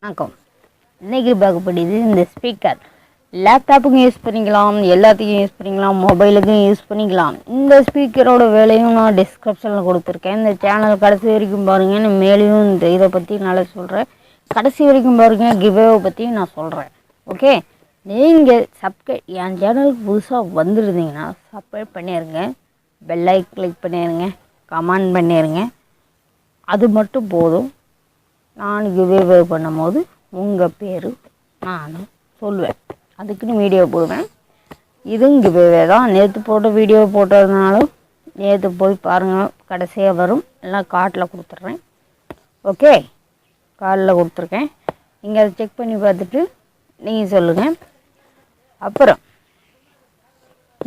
வணக்கம். இன்னைக்கு பார்க்கக்கூடியது இந்த ஸ்பீக்கர். லேப்டாப்புக்கும் யூஸ் பண்ணிக்கலாம், எல்லாத்துக்கும் யூஸ் பண்ணிக்கலாம், மொபைலுக்கும் யூஸ் பண்ணிக்கலாம். இந்த ஸ்பீக்கரோட விலையும் நான் டிஸ்கிரிப்ஷனில் கொடுத்துருக்கேன். இந்த சேனல் கடைசி வரைக்கும் பாருங்கள். நான் மேலேயும் இந்த இதை பற்றி நல்லா சொல்கிறேன். கடைசி வரைக்கும் பாருங்கள். கிவ்அவே பற்றியும் நான் சொல்கிறேன். ஓகே, நீங்கள் என் சேனலுக்கு புதுசாக வந்துருந்தீங்கன்னா சப்ஸ்கிரைப் பண்ணிடுங்க, பெல் ஐக்கன் கிளிக் பண்ணிடுங்க, கமெண்ட் பண்ணிடுங்க. அது மட்டும் போதும். நான் கிவ்அவே பண்ணும்போது உங்கள் பேர் நானும் சொல்லுவேன். அதுக்குன்னு வீடியோ போடுவேன். இதுவும் கிவ்அவே தான். நேற்று போட்ட வீடியோ போட்டதுனாலும் நேற்று போய் பாருங்கள், கடைசியாக வரும். எல்லாம் கார்டில் கொடுத்துட்றேன். ஓகே, கார்டில் கொடுத்துருக்கேன். நீங்கள் அதை செக் பண்ணி பார்த்துட்டு நீங்கள் சொல்லுங்கள். அப்புறம்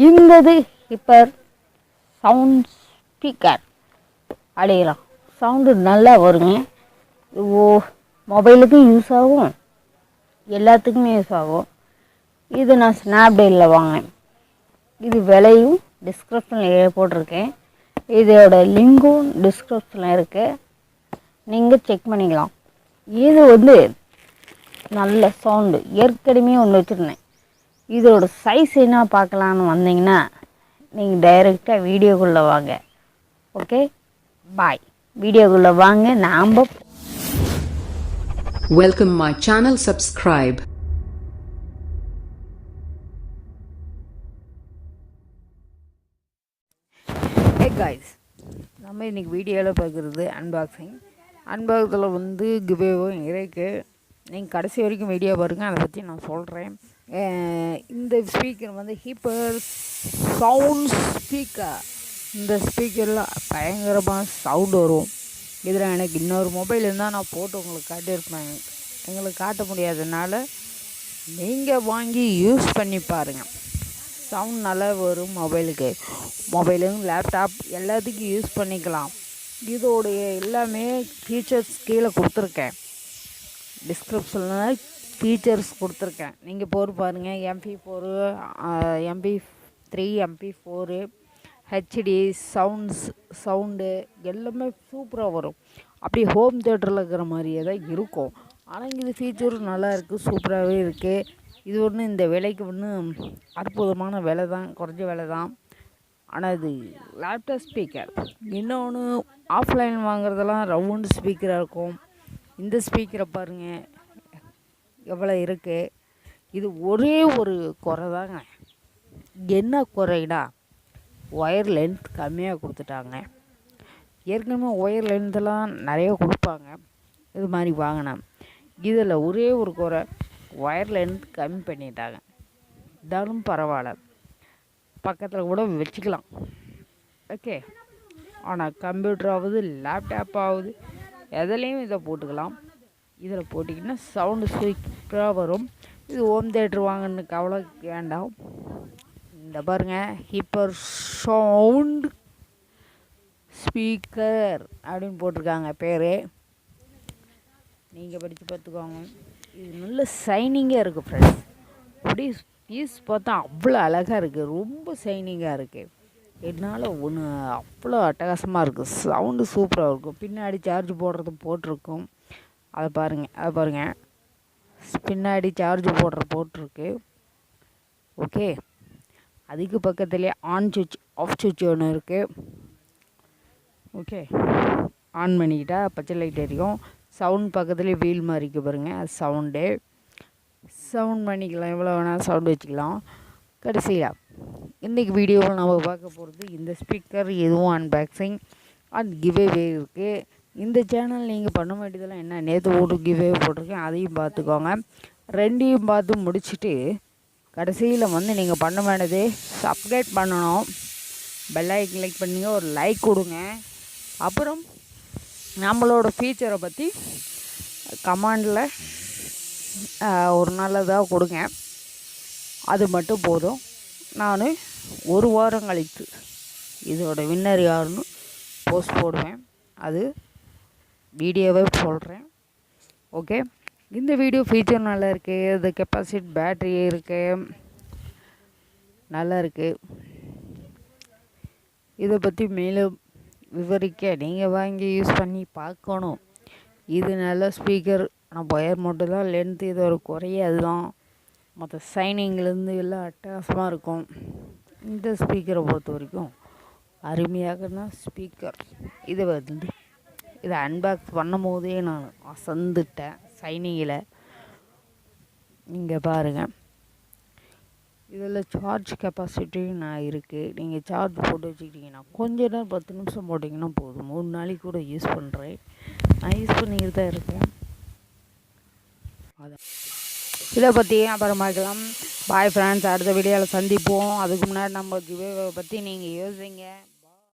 இந்தது இப்போ சவுண்ட் ஸ்பீக்கர் அடிக்கலாம். சவுண்டு நல்லா வருங்க. மொபைலுக்கும் யூஸ் ஆகும், எல்லாத்துக்குமே யூஸ் ஆகும். இது நான் ஸ்னாப்டீலில் வாங்கினேன். இது விலையும் டிஸ்கிரிப்ஷனில் போட்டிருக்கேன். இதோட லிங்கும் டிஸ்கிரிப்ஷனில் இருக்குது, நீங்கள் செக் பண்ணிக்கலாம். இது நல்ல சவுண்டு. ஏற்கனவே ஒன்று வச்சுருந்தேன். இதோட சைஸ் என்ன பார்க்கலான்னு வந்தீங்கன்னா நீங்கள் டைரெக்டாக வீடியோக்குள்ளே வாங்க. ஓகே, பாய். வீடியோக்குள்ளே வாங்க. நாம் Welcome my channel, subscribe. Hey guys, நம்ம இன்றைக்கி வீடியோவில் பார்க்குறது அன்பாக்ஸில் கிவ்அவேவும் இருக்குது. நீங்கள் கடைசி வரைக்கும் வீடியோ பாருங்கள், அதை பற்றி நான் சொல்கிறேன். இந்த ஸ்பீக்கர் ஹீப்பர் சவுண்ட் ஸ்பீக்கர். இந்த ஸ்பீக்கரில் பயங்கரமாக சவுண்டு வரும். இதில் எனக்கு இன்னொரு மொபைல் இருந்தால் நான் போட்டு உங்களுக்கு காட்டியிருப்பேன். எங்களுக்கு காட்ட முடியாததுனால நீங்கள் வாங்கி யூஸ் பண்ணி பாருங்கள். சவுண்ட் நல்லா வரும். மொபைலும் லேப்டாப் எல்லாத்துக்கும் யூஸ் பண்ணிக்கலாம். இதோடைய எல்லாமே ஃபீச்சர்ஸ் கீழே கொடுத்துருக்கேன். டிஸ்கிரிப்ஷனில் ஃபீச்சர்ஸ் கொடுத்துருக்கேன். நீங்கள் போட்டு பாருங்கள். MP4, MP3, MP4, HD sound எல்லாமே சூப்பராக வரும். அப்படியே ஹோம் தியேட்டரில் இருக்கிற மாதிரியே தான் இருக்கும். ஆனால் இது ஃபீச்சரும் நல்லா இருக்குது, சூப்பராகவே இருக்குது. இது இந்த விலைக்கு அற்புதமான விலை தான், குறைஞ்ச விலை தான். ஆனால் இது லேப்டாப் ஸ்பீக்கர். இன்னொன்று ஆஃப்லைன் வாங்குறதெல்லாம் ரவுண்டு ஸ்பீக்கராக இருக்கும். இந்த ஸ்பீக்கரை பாருங்கள் எவ்வளோ இருக்குது. இது ஒரே ஒரு குறை தாங்க. என்ன குறைடா, ஒயர் லென்த் கம்மியாக கொடுத்துட்டாங்க. ஏற்கனவே ஒயர் லென்த்தெல்லாம் நிறைய கொடுப்பாங்க. இது மாதிரி வாங்கினேன். இதில் ஒரே ஒரு குறை, ஒயர் லென்த் கம்மி பண்ணிட்டாங்க. இருந்தாலும் பரவாயில்ல, பக்கத்தில் கூட வச்சுக்கலாம். ஓகே, ஆனால் கம்ப்யூட்டராவது லேப்டாப்பாவது எதுலேயும் இதை போட்டுக்கலாம். இதில் போட்டிங்கன்னா சவுண்டு சூப்பராக வரும். இது ஹோம் தியேட்டர் வாங்கன்னு கவலை வேண்டாம். இந்த பாருங்கள், ஹீப்பர் சவுண்ட் ஸ்பீக்கர் அப்படின்னு போட்டிருக்காங்க பேர். நீங்கள் படித்து பார்த்துக்கோங்க. இது நல்ல சைனிங்காக இருக்குது ஃப்ரெண்ட்ஸ். அப்படி பீஸ் பார்த்தா அவ்வளோ அழகாக இருக்குது, ரொம்ப சைனிங்காக இருக்குது. என்னால் அவ்வளோ அட்டகாசமாக இருக்குது. சவுண்டு சூப்பராக இருக்கும். பின்னாடி சார்ஜ் போடுறது போட்டிருக்கும். அதை பாருங்கள், பின்னாடி சார்ஜ் போடுறது போட்டிருக்கு. ஓகே, அதுக்கு பக்கத்துலேயே ஆன் சுவிட்ச் ஆஃப் சுவிட்ச் ஒன்று இருக்குது. ஓகே, ஆன் பண்ணிக்கிட்டா பச்சை லைட் எரியும். சவுண்ட் பக்கத்துலேயே வீல் மாதிரி இருக்குது பாருங்கள், அது சவுண்ட் பண்ணிக்கலாம். எவ்வளோ வேணால் சவுண்டு வச்சுக்கலாம். கடைசியாக இன்றைக்கி வீடியோவில் நம்ம பார்க்க போகிறது இந்த ஸ்பீக்கர். எதுவும் அன்பாக்சிங் அண்ட் கிவ்அவே இருக்குது. இந்த சேனல் நீங்கள் பண்ண வேண்டியதெல்லாம் என்ன, நேற்று ஒரு கிவ்அவே போட்டிருக்கேன், அதையும் பார்த்துக்கோங்க. ரெண்டையும் பார்த்து முடிச்சுட்டு கடைசியில் நீங்கள் பண்ண வேண்டியது சப்ஸ்கிரைப் பண்ணணும், பெல் ஐக்கன் கிளிக் பண்ணிங்க, ஒரு லைக் கொடுங்க. அப்புறம் நம்மளோட ஃபீச்சரை பற்றி கமெண்டில் ஒரு நல்லதாக கொடுங்க. அது மட்டும் போதும். நான் ஒரு வாரம் கழித்து இதோட வின்னர் யாருன்னு போஸ்ட் போடுவேன். அது வீடியோவே சொல்கிறேன். ஓகே, இந்த வீடியோ ஃபீச்சர் நல்லா இருக்குது. அது கெப்பாசிட்டி பேட்ரி இருக்குது, நல்லா இருக்குது. இதை பற்றி மேலும் விவரிக்க நீங்கள் வாங்கி யூஸ் பண்ணி பார்க்கணும். இது நல்ல ஸ்பீக்கர், ஆனால் ஒயர் மட்டும் தான் லென்த்து இது ஒரு குறையாது தான். மற்ற சைனிங்லேருந்து எல்லாம் அட்டகாசமாக இருக்கும். இந்த ஸ்பீக்கரை பொறுத்த வரைக்கும் அருமையாகனா ஸ்பீக்கர். இதை அன்பாக்ஸ் பண்ணும் போதே நான் அசந்துட்டேன் சைனிங்கில். நீங்கள் பாருங்கள், இதில் சார்ஜ் கெப்பாசிட்டி நான் இருக்குது. நீங்கள் சார்ஜ் போட்டு வச்சுக்கிட்டிங்கன்னா கொஞ்ச நேரம் 10 நிமிஷம் போட்டிங்கன்னா போதும். 3 நாளைக்கு கூட யூஸ் பண்ணுறேன். நான் யூஸ் பண்ணிக்கிட்டு தான் இருக்கேன். அதான் இதை பற்றி அப்புறமாக்கலாம். பாய் ஃப்ரெண்ட்ஸ், அடுத்த வீடியோவில் சந்திப்போம். அதுக்கு முன்னாடி நம்ம கிவ்அவே பற்றி நீங்கள் யோசிங்க.